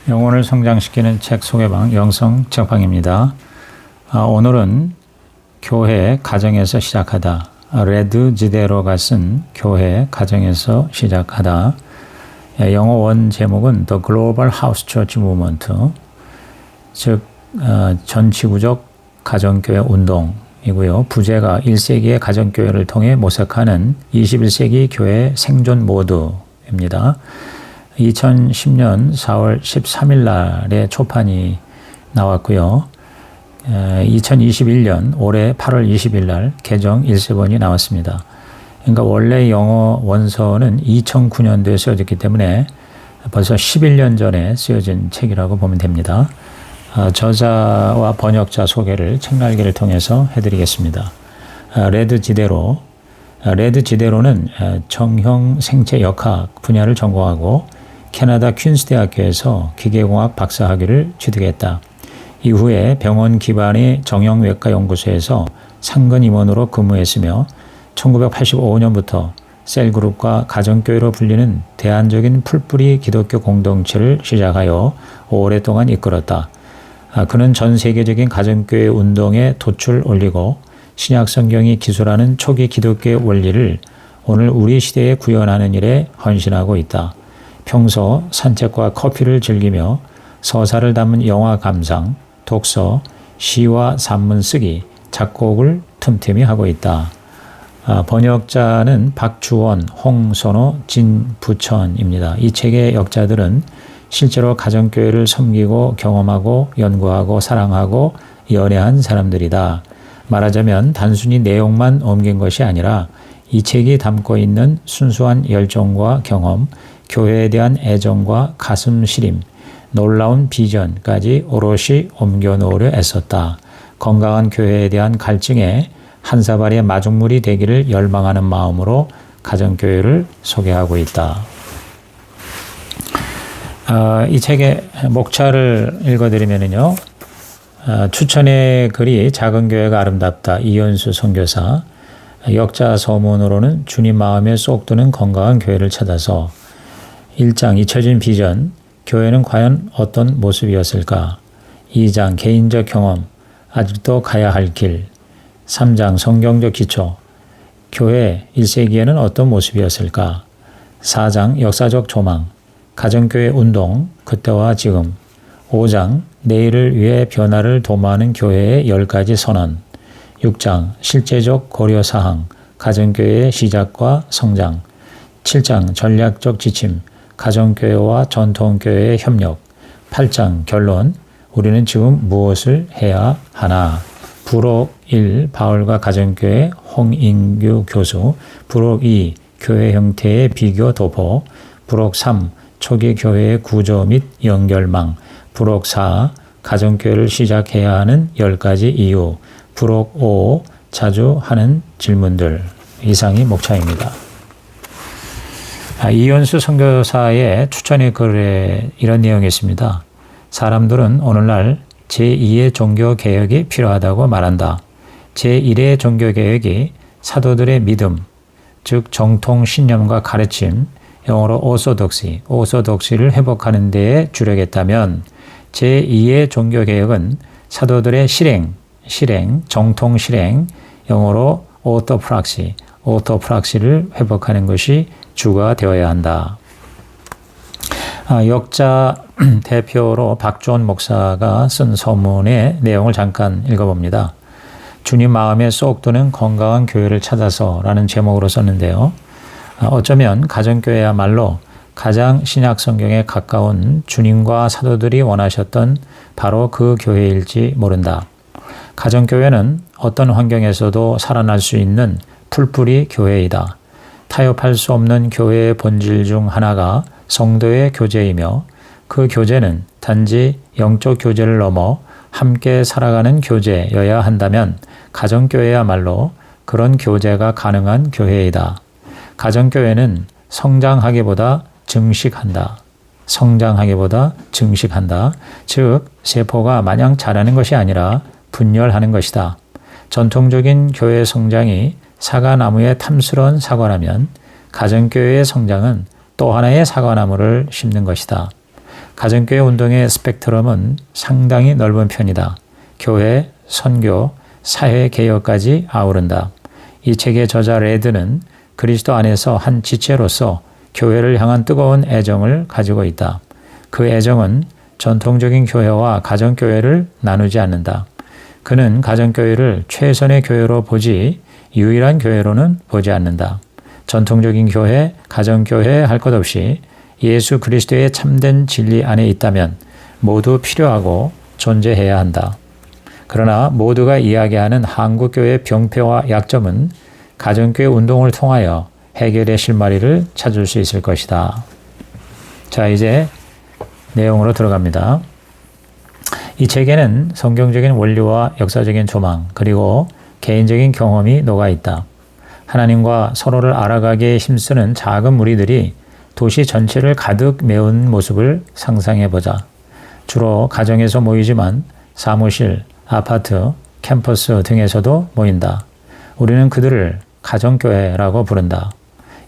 영혼을 성장시키는 책 소개방 영성 책방입니다. 오늘은 교회 가정에서 시작하다. 레드 지데로가 쓴 교회 가정에서 시작하다. 영어 원 제목은 The Global House Church Movement, 즉 전지구적 가정교회 운동이고요. 부제가 1세기의 가정교회를 통해 모색하는 21세기 교회 생존 모드입니다. 2010년 4월 13일 날에 초판이 나왔고요. 2021년 올해 8월 20일 날 개정 1세번이 나왔습니다. 그러니까 원래 영어 원서는 2009년도에 쓰여졌기 때문에 벌써 11년 전에 쓰여진 책이라고 보면 됩니다. 저자와 번역자 소개를 책날개를 통해서 해드리겠습니다. 레드 지데로. 레드 지데로는 정형 생체 역학 분야를 전공하고 캐나다 퀸스 대학교에서 기계공학 박사학위를 취득했다. 이후에 병원 기반의 정형외과 연구소에서 상근 임원으로 근무했으며 1985년부터 셀그룹과 가정교회로 불리는 대안적인 풀뿌리 기독교 공동체를 시작하여 오랫동안 이끌었다. 그는 전 세계적인 가정교회 운동에 돛을 올리고 신약 성경이 기술하는 초기 기독교의 원리를 오늘 우리 시대에 구현하는 일에 헌신하고 있다. 평소 산책과 커피를 즐기며 서사를 담은 영화 감상, 독서, 시와 산문 쓰기, 작곡을 틈틈이 하고 있다. 번역자는 박주원, 홍선호, 진부천입니다. 이 책의 역자들은 실제로 가정교회를 섬기고 경험하고 연구하고 사랑하고 연애한 사람들이다. 말하자면 단순히 내용만 옮긴 것이 아니라 이 책이 담고 있는 순수한 열정과 경험, 교회에 대한 애정과 가슴 시림, 놀라운 비전까지 오롯이 옮겨놓으려 애썼다. 건강한 교회에 대한 갈증에 한 사발의 마중물이 되기를 열망하는 마음으로 가정교회를 소개하고 있다. 이 책의 목차를 읽어드리면요. 추천의 글이 작은 교회가 아름답다. 이현수 선교사. 역자 서문으로는 주님 마음에 쏙 드는 건강한 교회를 찾아서 1장 잊혀진 비전, 교회는 과연 어떤 모습이었을까? 2장 개인적 경험, 아직도 가야 할 길. 3장 성경적 기초, 교회 1세기에는 어떤 모습이었을까? 4장 역사적 조망, 가정교회 운동, 그때와 지금. 5장 내일을 위해 변화를 도모하는 교회의 10가지 선언. 6장 실제적 고려사항, 가정교회의 시작과 성장. 7장 전략적 지침, 가정교회와 전통교회의 협력. 8장 결론, 우리는 지금 무엇을 해야 하나. 부록 1, 바울과 가정교회 홍인규 교수. 부록 2, 교회 형태의 비교 도포. 부록 3, 초기 교회의 구조 및 연결망. 부록 4, 가정교회를 시작해야 하는 10가지 이유. 부록 5, 자주 하는 질문들. 이상이 목차입니다. 이현수 선교사의 추천의 글에 이런 내용이 있습니다. 사람들은 오늘날 제2의 종교개혁이 필요하다고 말한다. 제1의 종교개혁이 사도들의 믿음, 즉 정통 신념과 가르침, 영어로 오소독시를 회복하는 데에 주력했다면 제2의 종교개혁은 사도들의 실행, 정통 실행, 영어로 오토프락시를 회복하는 것이 주가 되어야 한다. 역자 대표로 박주원 목사가 쓴 서문의 내용을 잠깐 읽어봅니다. 주님 마음에 쏙 드는 건강한 교회를 찾아서 라는 제목으로 썼는데요. 어쩌면 가정교회야말로 가장 신약 성경에 가까운 주님과 사도들이 원하셨던 바로 그 교회일지 모른다. 가정교회는 어떤 환경에서도 살아날 수 있는 풀뿌리 교회이다. 타협할 수 없는 교회의 본질 중 하나가 성도의 교제이며 그 교제는 단지 영적 교제를 넘어 함께 살아가는 교제여야 한다면 가정교회야말로 그런 교제가 가능한 교회이다. 가정교회는 성장하기보다 증식한다. 즉 세포가 마냥 자라는 것이 아니라 분열하는 것이다. 전통적인 교회 성장이 사과나무의 탐스러운 사과라면 가정교회의 성장은 또 하나의 사과나무를 심는 것이다. 가정교회 운동의 스펙트럼은 상당히 넓은 편이다. 교회, 선교, 사회개혁까지 아우른다. 이 책의 저자 레드는 그리스도 안에서 한 지체로서 교회를 향한 뜨거운 애정을 가지고 있다. 그 애정은 전통적인 교회와 가정교회를 나누지 않는다. 그는 가정교회를 최선의 교회로 보지 유일한 교회로는 보지 않는다. 전통적인 교회, 가정교회 할 것 없이 예수 그리스도의 참된 진리 안에 있다면 모두 필요하고 존재해야 한다. 그러나 모두가 이야기하는 한국교회의 병폐와 약점은 가정교회 운동을 통하여 해결의 실마리를 찾을 수 있을 것이다. 자, 이제 내용으로 들어갑니다. 이 책에는 성경적인 원리와 역사적인 조망, 그리고 개인적인 경험이 녹아 있다. 하나님과 서로를 알아가기에 힘쓰는 작은 무리들이 도시 전체를 가득 메운 모습을 상상해 보자. 주로 가정에서 모이지만 사무실, 아파트, 캠퍼스 등에서도 모인다. 우리는 그들을 가정교회라고 부른다.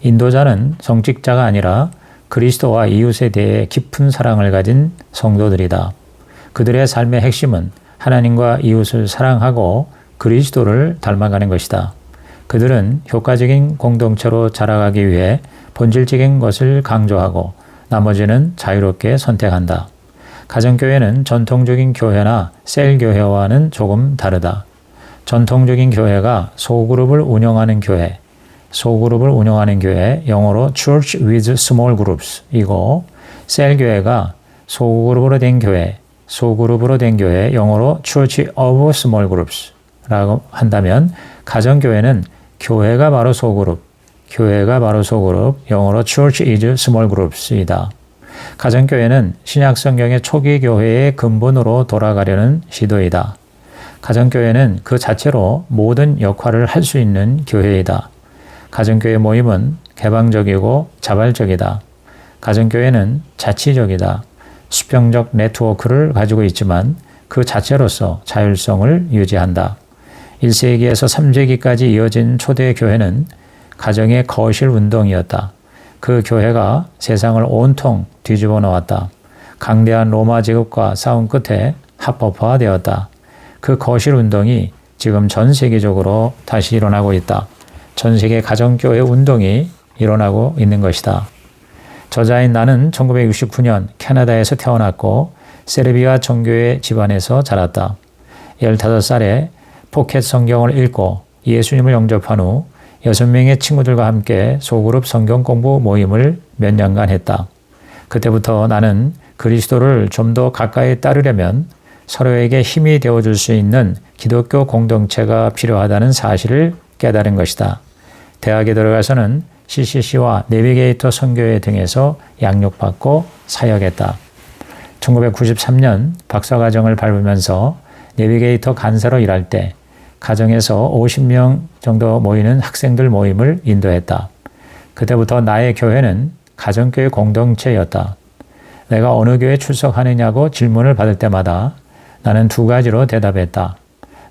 인도자는 정직자가 아니라 그리스도와 이웃에 대해 깊은 사랑을 가진 성도들이다. 그들의 삶의 핵심은 하나님과 이웃을 사랑하고 그리스도를 닮아가는 것이다. 그들은 효과적인 공동체로 자라가기 위해 본질적인 것을 강조하고 나머지는 자유롭게 선택한다. 가정교회는 전통적인 교회나 셀교회와는 조금 다르다. 전통적인 교회가 소그룹을 운영하는 교회, 영어로 Church with Small Groups 이고, 셀교회가 소그룹으로 된 교회, 영어로 Church of Small Groups 라고 한다면, 가정교회는 교회가 바로 소그룹, 영어로 Church is Small Groups이다. 가정교회는 신약성경의 초기 교회의 근본으로 돌아가려는 시도이다. 가정교회는 그 자체로 모든 역할을 할 수 있는 교회이다. 가정교회 모임은 개방적이고 자발적이다. 가정교회는 자치적이다. 수평적 네트워크를 가지고 있지만 그 자체로서 자율성을 유지한다. 1세기에서 3세기까지 이어진 초대 교회는 가정의 거실 운동이었다. 그 교회가 세상을 온통 뒤집어 놓았다. 강대한 로마 제국과 싸움 끝에 합법화되었다. 그 거실 운동이 지금 전 세계적으로 다시 일어나고 있다. 전 세계 가정교회 운동이 일어나고 있는 것이다. 저자인 나는 1969년 캐나다에서 태어났고 세르비아 정교회 집안에서 자랐다. 15살에 포켓 성경을 읽고 예수님을 영접한 후 6명의 친구들과 함께 소그룹 성경 공부 모임을 몇 년간 했다. 그때부터 나는 그리스도를 좀 더 가까이 따르려면 서로에게 힘이 되어줄 수 있는 기독교 공동체가 필요하다는 사실을 깨달은 것이다. 대학에 들어가서는 CCC와 내비게이터 선교회 등에서 양육받고 사역했다. 1993년 박사과정을 밟으면서 내비게이터 간사로 일할 때 가정에서 50명 정도 모이는 학생들 모임을 인도했다. 그때부터 나의 교회는 가정교회 공동체였다. 내가 어느 교회 출석하느냐고 질문을 받을 때마다 나는 2가지로 대답했다.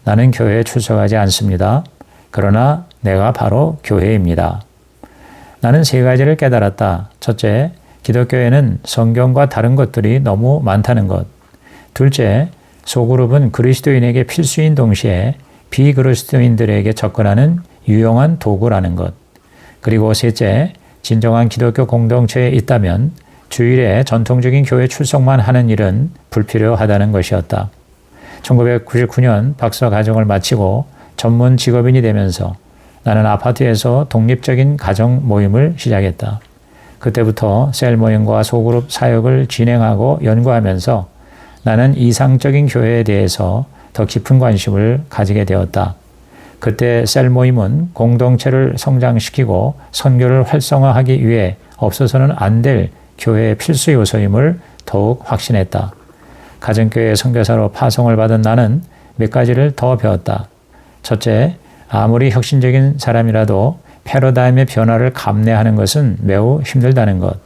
나는 교회에 출석하지 않습니다. 그러나 내가 바로 교회입니다. 나는 3가지를 깨달았다. 첫째, 기독교에는 성경과 다른 것들이 너무 많다는 것. 둘째, 소그룹은 그리스도인에게 필수인 동시에 비그리스도인들에게 접근하는 유용한 도구라는 것. 그리고 셋째, 진정한 기독교 공동체에 있다면 주일에 전통적인 교회 출석만 하는 일은 불필요하다는 것이었다. 1999년 박사과정을 마치고 전문 직업인이 되면서 나는 아파트에서 독립적인 가정 모임을 시작했다. 그때부터 셀 모임과 소그룹 사역을 진행하고 연구하면서 나는 이상적인 교회에 대해서 더 깊은 관심을 가지게 되었다. 그때 셀 모임은 공동체를 성장시키고 선교를 활성화하기 위해 없어서는 안 될 교회의 필수 요소임을 더욱 확신했다. 가정교회 선교사로 파송을 받은 나는 몇 가지를 더 배웠다. 첫째, 아무리 혁신적인 사람이라도 패러다임의 변화를 감내하는 것은 매우 힘들다는 것.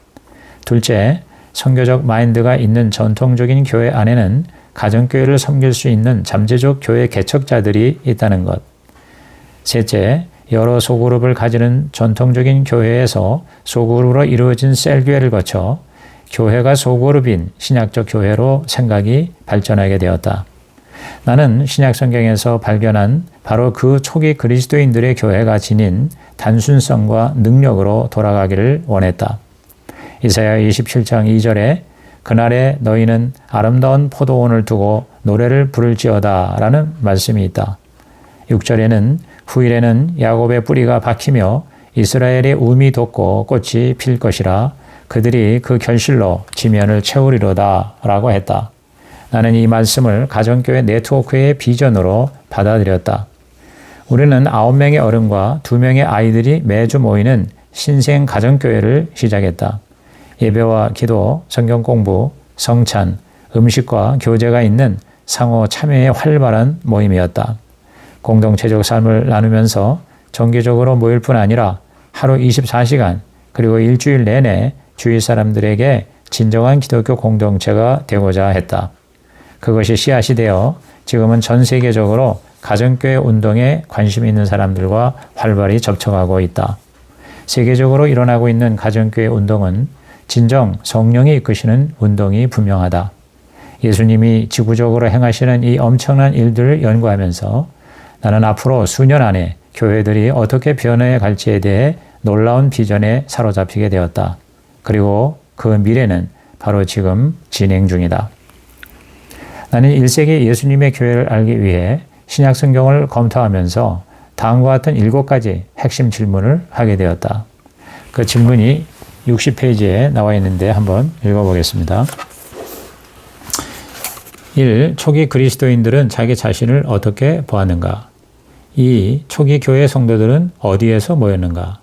둘째, 선교적 마인드가 있는 전통적인 교회 안에는 가정교회를 섬길 수 있는 잠재적 교회 개척자들이 있다는 것. 셋째, 여러 소그룹을 가지는 전통적인 교회에서 소그룹으로 이루어진 셀교회를 거쳐 교회가 소그룹인 신약적 교회로 생각이 발전하게 되었다. 나는 신약 성경에서 발견한 바로 그 초기 그리스도인들의 교회가 지닌 단순성과 능력으로 돌아가기를 원했다. 이사야 27장 2절에 그날에 너희는 아름다운 포도원을 두고 노래를 부를지어다 라는 말씀이 있다. 6절에는 후일에는 야곱의 뿌리가 박히며 이스라엘의 움이 돋고 꽃이 필 것이라 그들이 그 결실로 지면을 채우리로다 라고 했다. 나는 이 말씀을 가정교회 네트워크의 비전으로 받아들였다. 우리는 9명의 어른과 2명의 아이들이 매주 모이는 신생 가정교회를 시작했다. 예배와 기도, 성경 공부, 성찬, 음식과 교제가 있는 상호 참여의 활발한 모임이었다. 공동체적 삶을 나누면서 정기적으로 모일 뿐 아니라 하루 24시간 그리고 일주일 내내 주위 사람들에게 진정한 기독교 공동체가 되고자 했다. 그것이 씨앗이 되어 지금은 전 세계적으로 가정교회 운동에 관심 있는 사람들과 활발히 접촉하고 있다. 세계적으로 일어나고 있는 가정교회 운동은 진정 성령이 이끄시는 운동이 분명하다. 예수님이 지구적으로 행하시는 이 엄청난 일들을 연구하면서 나는 앞으로 수년 안에 교회들이 어떻게 변화해 갈지에 대해 놀라운 비전에 사로잡히게 되었다. 그리고 그 미래는 바로 지금 진행 중이다. 나는 1세기 예수님의 교회를 알기 위해 신약 성경을 검토하면서 다음과 같은 7가지 핵심 질문을 하게 되었다. 그 질문이 60페이지에 나와 있는데 한번 읽어보겠습니다. 1. 초기 그리스도인들은 자기 자신을 어떻게 보았는가? 2. 초기 교회 성도들은 어디에서 모였는가?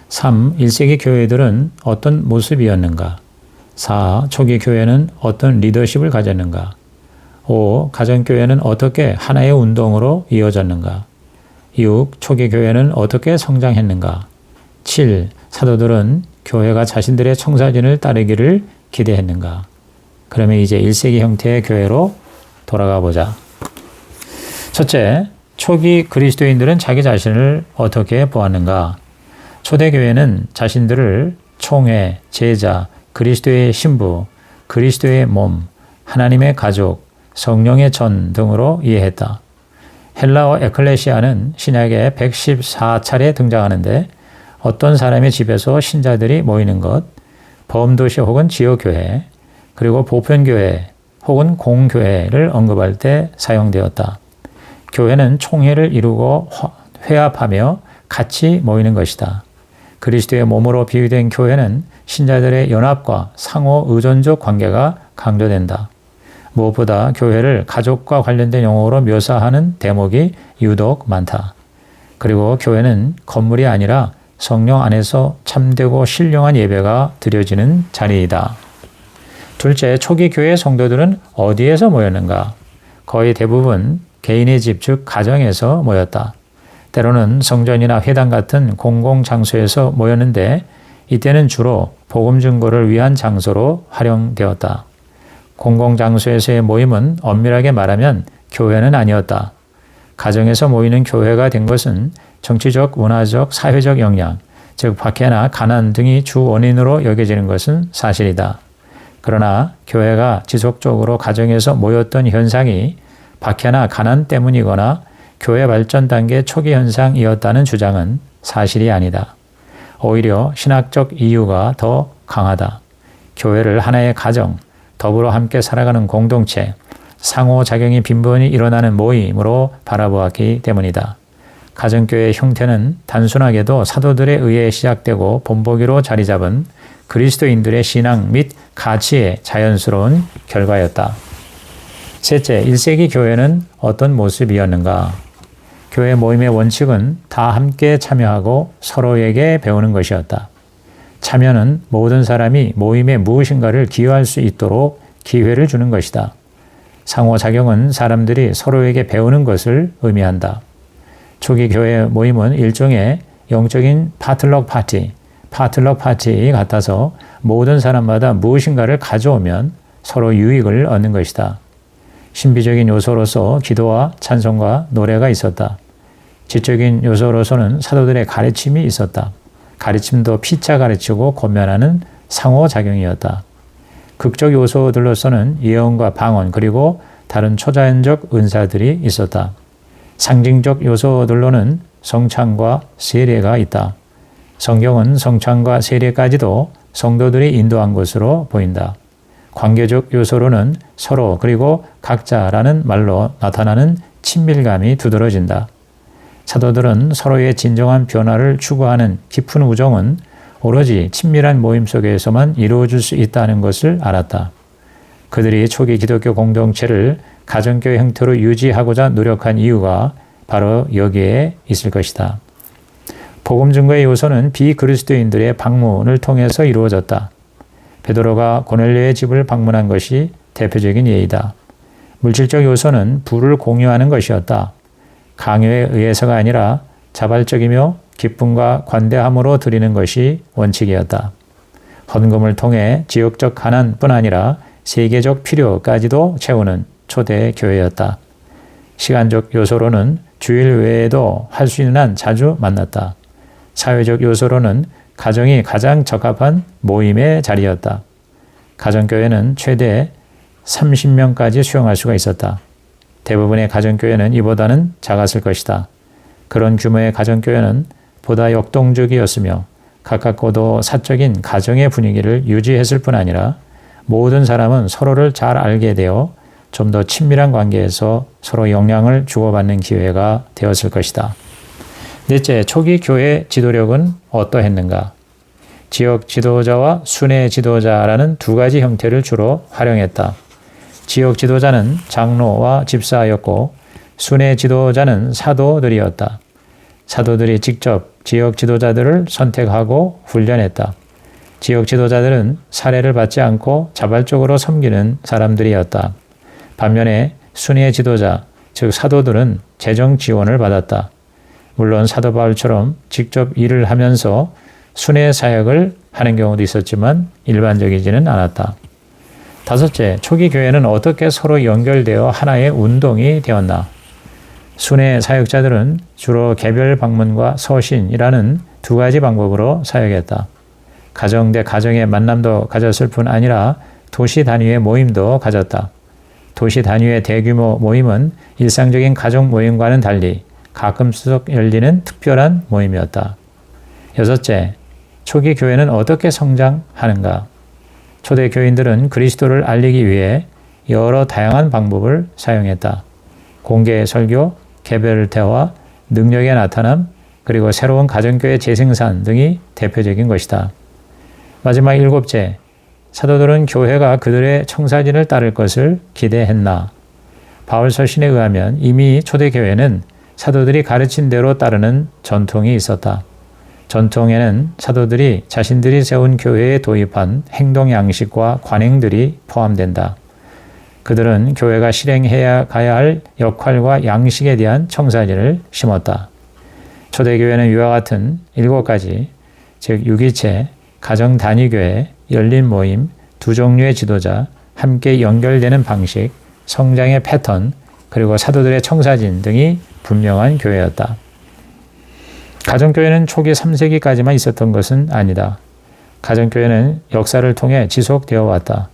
3. 1세기 교회들은 어떤 모습이었는가? 4. 초기 교회는 어떤 리더십을 가졌는가? 5. 가정교회는 어떻게 하나의 운동으로 이어졌는가? 6. 초기 교회는 어떻게 성장했는가? 7. 사도들은 교회가 자신들의 청사진을 따르기를 기대했는가? 그러면 이제 1세기 형태의 교회로 돌아가 보자. 첫째, 초기 그리스도인들은 자기 자신을 어떻게 보았는가? 초대교회는 자신들을 총회, 제자, 그리스도의 신부, 그리스도의 몸, 하나님의 가족, 성령의 전 등으로 이해했다. 헬라어 에클레시아는 신약에 114차례 등장하는데 어떤 사람의 집에서 신자들이 모이는 것, 범도시 혹은 지역교회, 그리고 보편교회 혹은 공교회를 언급할 때 사용되었다. 교회는 총회를 이루고 회합하며 같이 모이는 것이다. 그리스도의 몸으로 비유된 교회는 신자들의 연합과 상호 의존적 관계가 강조된다. 무엇보다 교회를 가족과 관련된 용어로 묘사하는 대목이 유독 많다. 그리고 교회는 건물이 아니라 성령 안에서 참되고 신령한 예배가 드려지는 자리이다. 둘째, 초기 교회 성도들은 어디에서 모였는가? 거의 대부분 개인의 집, 즉 가정에서 모였다. 때로는 성전이나 회당 같은 공공장소에서 모였는데 이때는 주로 복음 증거를 위한 장소로 활용되었다. 공공장소에서의 모임은 엄밀하게 말하면 교회는 아니었다. 가정에서 모이는 교회가 된 것은 정치적, 문화적, 사회적 영향, 즉 박해나 가난 등이 주 원인으로 여겨지는 것은 사실이다. 그러나 교회가 지속적으로 가정에서 모였던 현상이 박해나 가난 때문이거나 교회 발전 단계 초기 현상이었다는 주장은 사실이 아니다. 오히려 신학적 이유가 더 강하다. 교회를 하나의 가정, 더불어 함께 살아가는 공동체, 상호작용이 빈번히 일어나는 모임으로 바라보았기 때문이다. 가정교회의 형태는 단순하게도 사도들에 의해 시작되고 본보기로 자리 잡은 그리스도인들의 신앙 및 가치의 자연스러운 결과였다. 셋째, 1세기 교회는 어떤 모습이었는가? 교회 모임의 원칙은 다 함께 참여하고 서로에게 배우는 것이었다. 참여는 모든 사람이 모임에 무엇인가를 기여할 수 있도록 기회를 주는 것이다. 상호작용은 사람들이 서로에게 배우는 것을 의미한다. 초기 교회 모임은 일종의 영적인 파틀럭 파티 같아서 모든 사람마다 무엇인가를 가져오면 서로 유익을 얻는 것이다. 신비적인 요소로서 기도와 찬송과 노래가 있었다. 지적인 요소로서는 사도들의 가르침이 있었다. 가르침도 피차 가르치고 권면하는 상호작용이었다. 극적 요소들로서는 예언과 방언 그리고 다른 초자연적 은사들이 있었다. 상징적 요소들로는 성찬과 세례가 있다. 성경은 성찬과 세례까지도 성도들이 인도한 것으로 보인다. 관계적 요소로는 서로 그리고 각자라는 말로 나타나는 친밀감이 두드러진다. 사도들은 서로의 진정한 변화를 추구하는 깊은 우정은 오로지 친밀한 모임 속에서만 이루어질 수 있다는 것을 알았다. 그들이 초기 기독교 공동체를 가정교회 형태로 유지하고자 노력한 이유가 바로 여기에 있을 것이다. 복음 증거의 요소는 비그리스도인들의 방문을 통해서 이루어졌다. 베드로가 고넬료의 집을 방문한 것이 대표적인 예이다. 물질적 요소는 부를 공유하는 것이었다. 강요에 의해서가 아니라 자발적이며 기쁨과 관대함으로 드리는 것이 원칙이었다. 헌금을 통해 지역적 가난뿐 아니라 세계적 필요까지도 채우는 초대 교회였다. 시간적 요소로는 주일 외에도 할 수 있는 한 자주 만났다. 사회적 요소로는 가정이 가장 적합한 모임의 자리였다. 가정교회는 최대 30명까지 수용할 수가 있었다. 대부분의 가정교회는 이보다는 작았을 것이다. 그런 규모의 가정교회는 보다 역동적이었으며 가깝고도 사적인 가정의 분위기를 유지했을 뿐 아니라 모든 사람은 서로를 잘 알게 되어 좀 더 친밀한 관계에서 서로 영향을 주고받는 기회가 되었을 것이다. 넷째, 초기 교회 지도력은 어떠했는가? 지역 지도자와 순회 지도자라는 두 가지 형태를 주로 활용했다. 지역 지도자는 장로와 집사였고 순회 지도자는 사도들이었다. 사도들이 직접 지역 지도자들을 선택하고 훈련했다. 지역 지도자들은 사례를 받지 않고 자발적으로 섬기는 사람들이었다. 반면에 순회 지도자, 즉 사도들은 재정 지원을 받았다. 물론 사도 바울처럼 직접 일을 하면서 순회 사역을 하는 경우도 있었지만 일반적이지는 않았다. 다섯째, 초기 교회는 어떻게 서로 연결되어 하나의 운동이 되었나? 순회 사역자들은 주로 개별 방문과 서신이라는 두 가지 방법으로 사역했다. 가정 대 가정의 만남도 가졌을 뿐 아니라 도시 단위의 모임도 가졌다. 도시 단위의 대규모 모임은 일상적인 가족 모임과는 달리 가끔씩 열리는 특별한 모임이었다. 여섯째, 초기 교회는 어떻게 성장하는가? 초대 교인들은 그리스도를 알리기 위해 여러 다양한 방법을 사용했다. 공개 설교, 개별 대화, 능력의 나타남, 그리고 새로운 가정교회 재생산 등이 대표적인 것이다. 마지막 일곱째, 사도들은 교회가 그들의 청사진을 따를 것을 기대했나? 바울 서신에 의하면 이미 초대교회는 사도들이 가르친 대로 따르는 전통이 있었다. 전통에는 사도들이 자신들이 세운 교회에 도입한 행동 양식과 관행들이 포함된다. 그들은 교회가 실행해야 가야 할 역할과 양식에 대한 청사진을 심었다. 초대교회는 이와 같은 7가지, 즉 유기체, 가정 단위교회, 열린 모임, 두 종류의 지도자, 함께 연결되는 방식, 성장의 패턴, 그리고 사도들의 청사진 등이 분명한 교회였다. 가정교회는 초기 3세기까지만 있었던 것은 아니다. 가정교회는 역사를 통해 지속되어 왔다.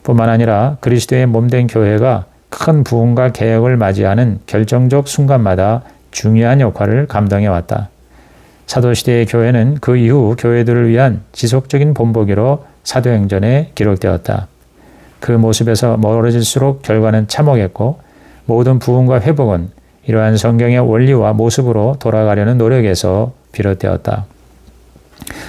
뿐만 아니라 그리스도의 몸된 교회가 큰 부흥과 개혁을 맞이하는 결정적 순간마다 중요한 역할을 감당해 왔다. 사도시대의 교회는 그 이후 교회들을 위한 지속적인 본보기로 사도행전에 기록되었다. 그 모습에서 멀어질수록 결과는 참혹했고 모든 부흥과 회복은 이러한 성경의 원리와 모습으로 돌아가려는 노력에서 비롯되었다.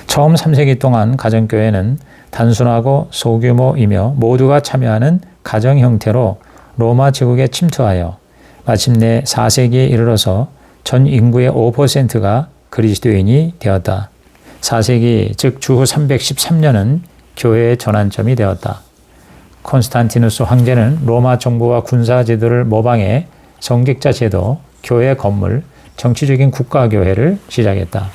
처음 3세기 동안 가정교회는 단순하고 소규모이며 모두가 참여하는 가정 형태로 로마 제국에 침투하여 마침내 4세기에 이르러서 전 인구의 5%가 그리스도인이 되었다. 4세기 즉 주후 313년은 교회의 전환점이 되었다. 콘스탄티누스 황제는 로마 정부와 군사 제도를 모방해 성직자 제도, 교회 건물, 정치적인 국가교회를 시작했다.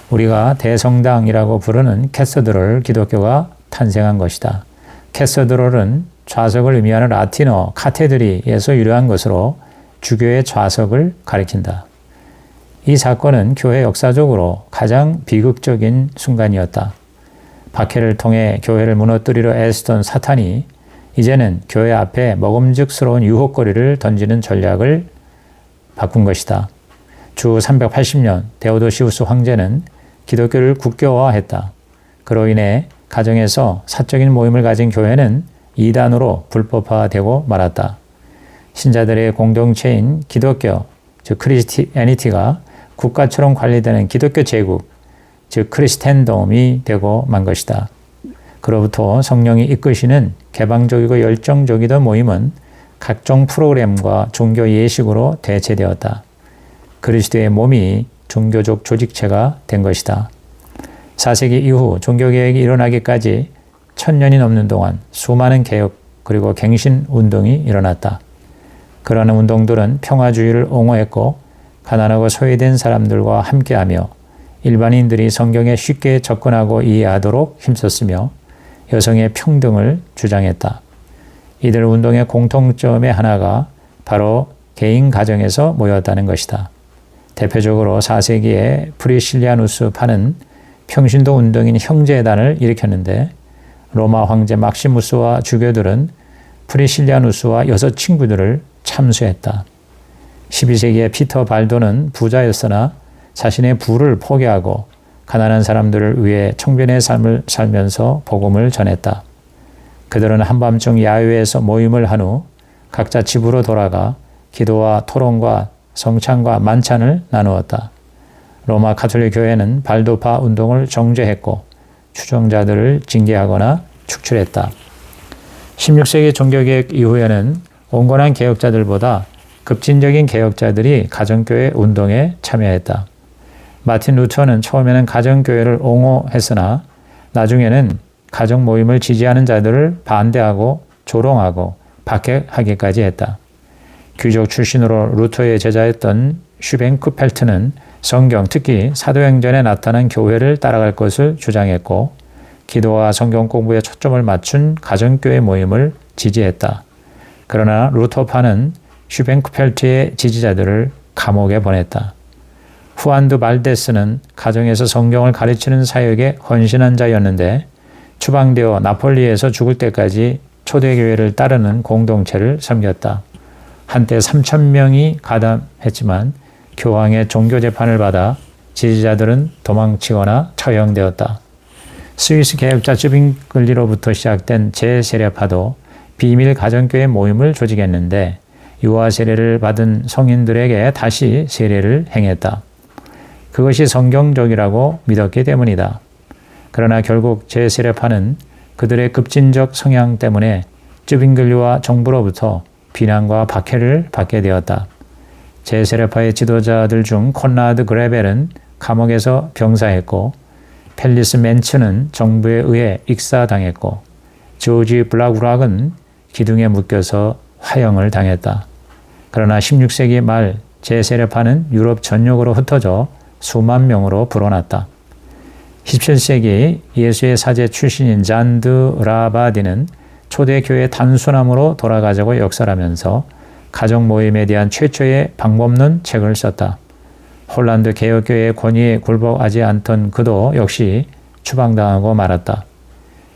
우리가 대성당이라고 부르는 캐서드럴 기독교가 탄생한 것이다. 캐서드럴은 좌석을 의미하는 라틴어 카테드리에서 유래한 것으로 주교의 좌석을 가리킨다. 이 사건은 교회 역사적으로 가장 비극적인 순간이었다. 박해를 통해 교회를 무너뜨리려 애쓰던 사탄이 이제는 교회 앞에 먹음직스러운 유혹거리를 던지는 전략을 바꾼 것이다. 주 380년 데오도시우스 황제는 기독교를 국교화했다. 그로 인해 가정에서 사적인 모임을 가진 교회는 이단으로 불법화되고 말았다. 신자들의 공동체인 기독교, 즉 크리스티애니티가 국가처럼 관리되는 기독교 제국, 즉 크리스텐돔이 되고 만 것이다. 그로부터 성령이 이끄시는 개방적이고 열정적이던 모임은 각종 프로그램과 종교 예식으로 대체되었다. 그리스도의 몸이 종교적 조직체가 된 것이다. 4세기 이후 종교개혁이 일어나기까지 1000년이 넘는 동안 수많은 개혁 그리고 갱신 운동이 일어났다. 그러한 운동들은 평화주의를 옹호했고 가난하고 소외된 사람들과 함께하며 일반인들이 성경에 쉽게 접근하고 이해하도록 힘썼으며 여성의 평등을 주장했다. 이들 운동의 공통점의 하나가 바로 개인 가정에서 모였다는 것이다. 대표적으로 4세기에 프리실리아누스 파는 평신도 운동인 형제단을 일으켰는데 로마 황제 막시무스와 주교들은 프리실리아누스와 6 친구들을 참수했다. 12세기에 피터 발도는 부자였으나 자신의 부를 포기하고 가난한 사람들을 위해 청변의 삶을 살면서 복음을 전했다. 그들은 한밤중 야외에서 모임을 한 후 각자 집으로 돌아가 기도와 토론과 성찬과 만찬을 나누었다. 로마 가톨릭 교회는 발도파 운동을 정죄했고 추종자들을 징계하거나 축출했다. 16세기 종교개혁 이후에는 온건한 개혁자들보다 급진적인 개혁자들이 가정교회 운동에 참여했다. 마틴 루터는 처음에는 가정교회를 옹호했으나 나중에는 가정 모임을 지지하는 자들을 반대하고 조롱하고 박해하기까지 했다. 귀족 출신으로 루터의 제자였던 슈뱅크펠트는 성경, 특히 사도행전에 나타난 교회를 따라갈 것을 주장했고 기도와 성경 공부에 초점을 맞춘 가정교회 모임을 지지했다. 그러나 루터파는 슈뱅크펠트의 지지자들을 감옥에 보냈다. 후안드 발데스는 가정에서 성경을 가르치는 사역에 헌신한 자였는데 추방되어 나폴리에서 죽을 때까지 초대교회를 따르는 공동체를 섬겼다. 한때 3,000명이 가담했지만 교황의 종교재판을 받아 지지자들은 도망치거나 처형되었다. 스위스 개혁자 쯔빙글리로부터 시작된 재세례파도 비밀 가정교회 모임을 조직했는데 유아 세례를 받은 성인들에게 다시 세례를 행했다. 그것이 성경적이라고 믿었기 때문이다. 그러나 결국 재세례파는 그들의 급진적 성향 때문에 쯔빙글리와 정부로부터 비난과 박해를 받게 되었다. 재세례파의 지도자들 중 콘라드 그레벨은 감옥에서 병사했고 펠리스 맨츠는 정부에 의해 익사당했고 조지 블라구락은 기둥에 묶여서 화형을 당했다. 그러나 16세기 말 재세례파는 유럽 전역으로 흩어져 수만 명으로 불어났다. 17세기 예수의 사제 출신인 잔드 라바디는 초대교회 단순함으로 돌아가자고 역설하면서 가정 모임에 대한 최초의 방법론 책을 썼다. 홀란드 개혁교회의 권위에 굴복하지 않던 그도 역시 추방당하고 말았다.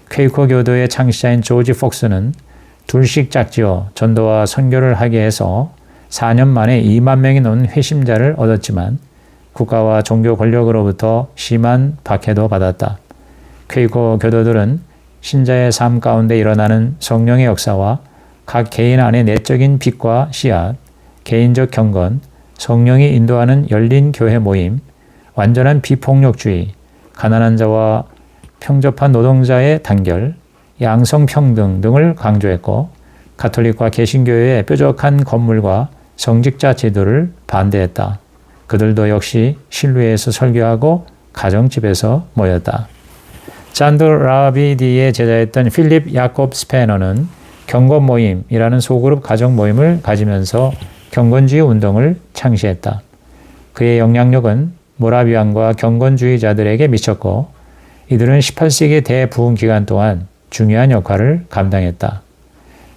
퀘이커 교도의 창시자인 조지 폭스는 둘씩 짝지어 전도와 선교를 하게 해서 4년 만에 2만 명이 넘는 회심자를 얻었지만 국가와 종교 권력으로부터 심한 박해도 받았다. 퀘이커 교도들은 신자의 삶 가운데 일어나는 성령의 역사와 각 개인 안의 내적인 빛과 씨앗, 개인적 경건, 성령이 인도하는 열린 교회 모임, 완전한 비폭력주의, 가난한 자와 평접한 노동자의 단결, 양성평등 등을 강조했고 가톨릭과 개신교회의 뾰족한 건물과 성직자 제도를 반대했다. 그들도 역시 실루에서 설교하고 가정집에서 모였다. 잔드 라비디의 제자였던 필립 야콥 스페너는 경건 모임이라는 소그룹 가정 모임을 가지면서 경건주의 운동을 창시했다. 그의 영향력은 모라비안과 경건주의자들에게 미쳤고 이들은 18세기 대부흥 기간 동안 중요한 역할을 감당했다.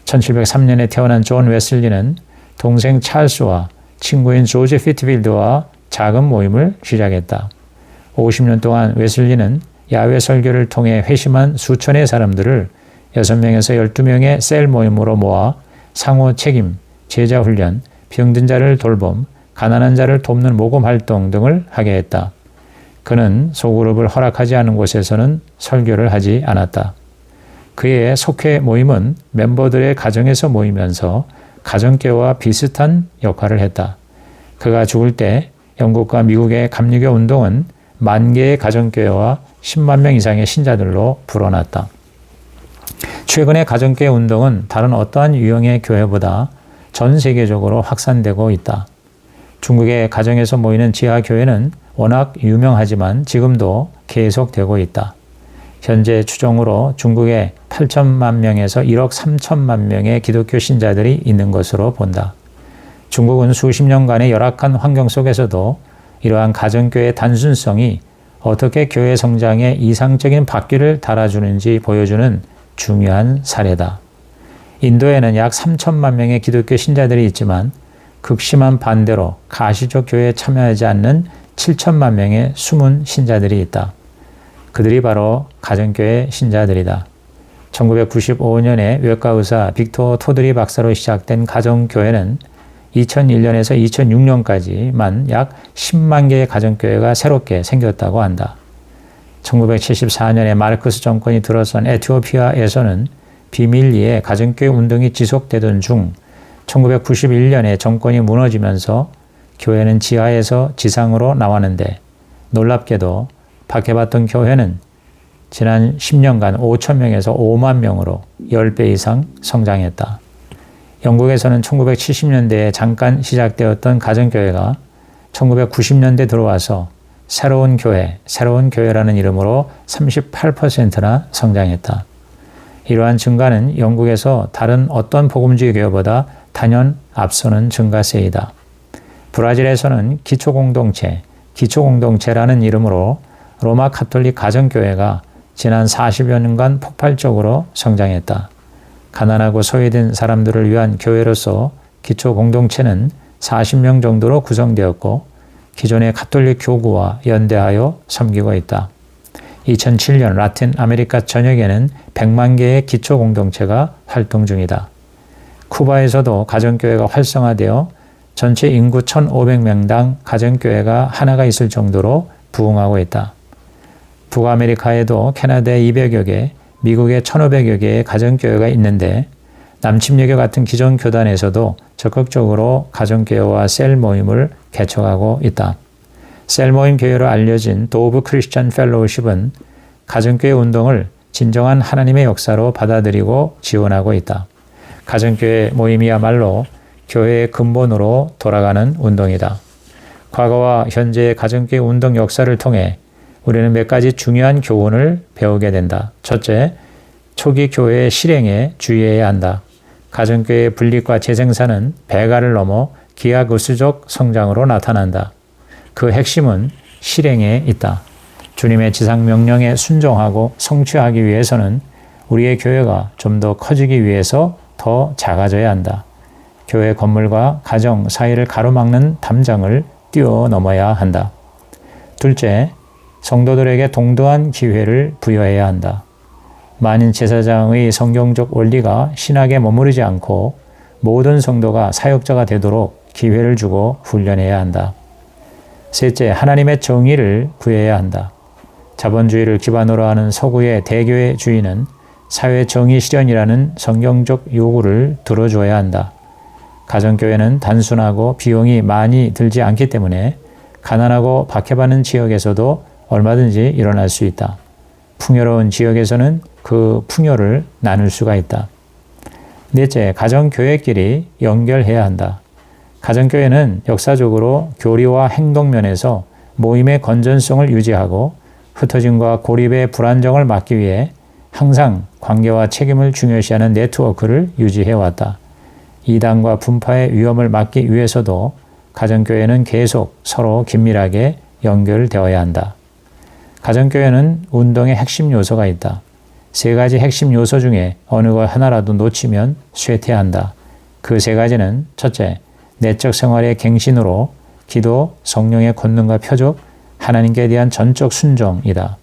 1703년에 태어난 존 웨슬리는 동생 찰스와 친구인 조지 피트필드와 작은 모임을 시작했다. 50년 동안 웨슬리는 야외 설교를 통해 회심한 수천의 사람들을 6명에서 12명의 셀 모임으로 모아 상호 책임, 제자 훈련, 병든 자를 돌봄, 가난한 자를 돕는 모금 활동 등을 하게 했다. 그는 소그룹을 허락하지 않은 곳에서는 설교를 하지 않았다. 그의 속회 모임은 멤버들의 가정에서 모이면서 가정교회와 비슷한 역할을 했다. 그가 죽을 때 영국과 미국의 감리교 운동은 10,000개의 가정교회와 10만 명 이상의 신자들로 불어났다. 최근의 가정교회 운동은 다른 어떠한 유형의 교회보다 전 세계적으로 확산되고 있다. 중국의 가정에서 모이는 지하교회는 워낙 유명하지만 지금도 계속되고 있다. 현재 추정으로 중국에 8천만 명에서 1억 3천만 명의 기독교 신자들이 있는 것으로 본다. 중국은 수십 년간의 열악한 환경 속에서도 이러한 가정교회의 단순성이 어떻게 교회 성장에 이상적인 바퀴를 달아주는지 보여주는 중요한 사례다. 인도에는 약 3천만 명의 기독교 신자들이 있지만 극심한 반대로 가시적 교회에 참여하지 않는 7천만 명의 숨은 신자들이 있다. 그들이 바로 가정교회 신자들이다. 1995년에 외과 의사 빅토 토드리 박사로 시작된 가정교회는 2001년에서 2006년까지만 약 10만 개의 가정교회가 새롭게 생겼다고 한다. 1974년에 마르크스 정권이 들어선 에티오피아에서는 비밀리에 가정교회 운동이 지속되던 중 1991년에 정권이 무너지면서 교회는 지하에서 지상으로 나왔는데 놀랍게도 박해받던 교회는 지난 10년간 5천 명에서 5만 명으로 10배 이상 성장했다. 영국에서는 1970년대에 잠깐 시작되었던 가정교회가 1990년대 들어와서 새로운 교회라는 이름으로 38%나 성장했다. 이러한 증가는 영국에서 다른 어떤 복음주의 교회보다 단연 앞서는 증가세이다. 브라질에서는 기초공동체라는 이름으로 로마 가톨릭 가정교회가 지난 40여 년간 폭발적으로 성장했다. 가난하고 소외된 사람들을 위한 교회로서 기초공동체는 40명 정도로 구성되었고 기존의 가톨릭 교구와 연대하여 섬기고 있다. 2007년 라틴 아메리카 전역에는 100만 개의 기초공동체가 활동 중이다. 쿠바에서도 가정교회가 활성화되어 전체 인구 1,500명당 가정교회가 하나가 있을 정도로 부흥하고 있다. 북아메리카에도 캐나다에 200여 개, 미국에 1,500여 개의 가정교회가 있는데 남침여교 같은 기존 교단에서도 적극적으로 가정교회와 셀 모임을 개척하고 있다. 셀 모임 교회로 알려진 도브 크리스천 펠로우십은 가정교회 운동을 진정한 하나님의 역사로 받아들이고 지원하고 있다. 가정교회 모임이야말로 교회의 근본으로 돌아가는 운동이다. 과거와 현재의 가정교회 운동 역사를 통해 우리는 몇 가지 중요한 교훈을 배우게 된다. 첫째, 초기 교회의 실행에 주의해야 한다. 가정교회의 분립과 재생산은 배가를 넘어 기하급수적 성장으로 나타난다. 그 핵심은 실행에 있다. 주님의 지상명령에 순종하고 성취하기 위해서는 우리의 교회가 좀 더 커지기 위해서 더 작아져야 한다. 교회 건물과 가정 사이를 가로막는 담장을 뛰어넘어야 한다. 둘째, 성도들에게 동등한 기회를 부여해야 한다. 만인 제사장의 성경적 원리가 신학에 머무르지 않고 모든 성도가 사역자가 되도록 기회를 주고 훈련해야 한다. 셋째, 하나님의 정의를 구해야 한다. 자본주의를 기반으로 하는 서구의 대교회주의는 사회 정의 실현이라는 성경적 요구를 들어줘야 한다. 가정교회는 단순하고 비용이 많이 들지 않기 때문에 가난하고 박해받는 지역에서도 얼마든지 일어날 수 있다. 풍요로운 지역에서는 그 풍요를 나눌 수가 있다. 넷째, 가정교회끼리 연결해야 한다. 가정교회는 역사적으로 교리와 행동면에서 모임의 건전성을 유지하고 흩어짐과 고립의 불안정을 막기 위해 항상 관계와 책임을 중요시하는 네트워크를 유지해왔다. 이단과 분파의 위험을 막기 위해서도 가정교회는 계속 서로 긴밀하게 연결되어야 한다. 가정교회는 운동의 핵심 요소가 있다. 3가지 핵심 요소 중에 어느 것 하나라도 놓치면 쇠퇴한다. 그 3가지는 첫째, 내적 생활의 갱신으로 기도, 성령의 권능과 표적, 하나님께 대한 전적 순종이다.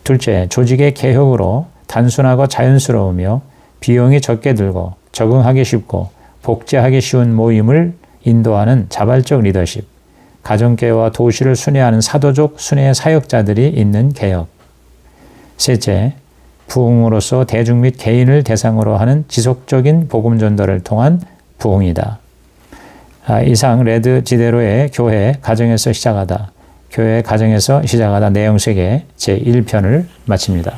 둘째, 조직의 개혁으로 단순하고 자연스러우며 비용이 적게 들고 적응하기 쉽고 복제하기 쉬운 모임을 인도하는 자발적 리더십, 가정계와 도시를 순회하는 사도적 순회 사역자들이 있는 개혁. 셋째, 부흥으로서 대중 및 개인을 대상으로 하는 지속적인 복음 전도를 통한 부흥이다. 이상 레드 지대로의 교회 가정에서 시작하다, 교회 가정에서 시작하다 내용 세계 제1편을 마칩니다.